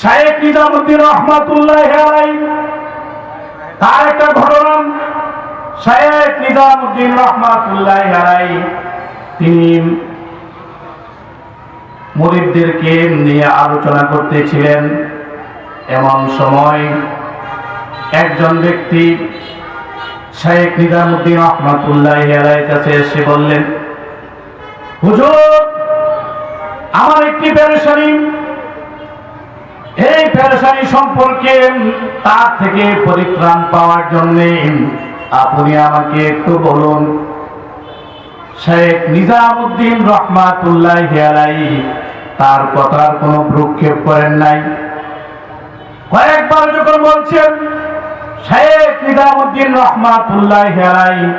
শায়েখ নিজামুদ্দিন রহমাতুল্লাহি আলাইহি তার একটা ঘটনা। শায়েখ নিজামুদ্দিন রহমাতুল্লাহি আলাইহি তিনি মুরিদদেরকে নিয়ে আলোচনা করতেছিলেন। এমন সময় একজন ব্যক্তি শায়েখ নিজামুদ্দিন রহমাতুল্লাহি আলাইহির কাছে এসে বললেন, হুজুর, আমার একটি পেরেশানি, এই পেরেশানি সম্পর্কে তার থেকে পরিত্রাণ পাওয়ার জন্য আপনি আমাকে একটু বলুন। শায়েখ নিজামুদ্দিন রহমাতুল্লাহি আলাইহি তার কথার কোনো ভ্রুক্ষেপ করেন নাই। কয়েকবার যখন বলছেন, শায়েখ নিজামুদ্দিন রহমাতুল্লাহি আলাইহি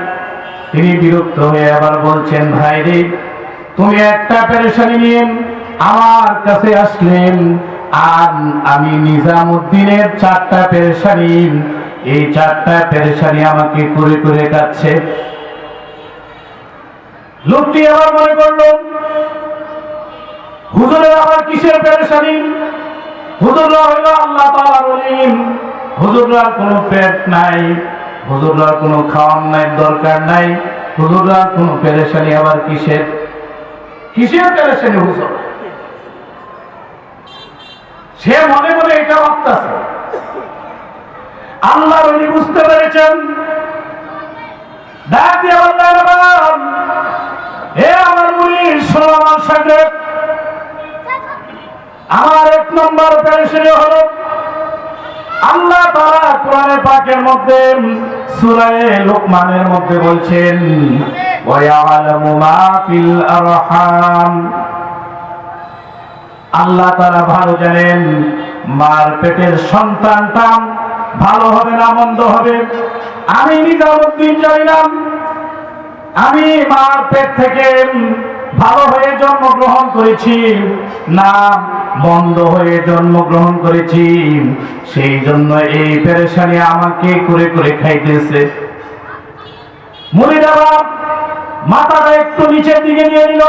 তিনি বিরক্ত হয়ে আবার বলছেন, ভাই রে, তুমি একটা পেরেশানি নিয়ে আমার কাছে আসলেন, আর আমি নিজামুদ্দিনের 4টা পেরেশানি, এই 4টা পেরেশানি আমাকে করে করে কাটছে। লোকটি আবার মনে করল, হুজুরের আবার কিসের পেরেশানি? হুজুররা হইল আল্লাহ তাআলার ওলি, হুজুররা কোনো পেট নাই, হুজুররা কোনো খাওয়ার নাই, দরকার নাই, হুজুররা কোনো পেরেশানি আবার কিসের কিসের পেরেশানি হুজুর? সে মনে মনে এটা ভাবতেছে। আল্লাহর ওলি বুঝতে পেরেছেন, ডাক দিয়ে বললেন, হে আমার মুরিদ, শোনো আমার শাগরেদ, আমার 1 নম্বর পেরেশানি হলো, আল্লাহ তাআলা কোরআনে পাকের মধ্যে সূরা লুকমানের মধ্যে বলছেন, ওয়া ইয়ালামু মা ফিল আরহাম, আল্লাহ তাআলা ভালো জানেন মার পেটের সন্তানটা ভালো হবে না মন্দ হবে। আমি নিজামুদ্দিন জানি না, আমি মার পেট থেকে ভালো হয়ে জন্মগ্রহণ করেছি না বন্ধ হয়ে জন্মগ্রহণ করেছি, সেই জন্য এই পেরেশানি আমাকে করে করে খাইতেছে। মুরিদরা মাথাটা একটু নিচের দিকে নিয়ে নিল।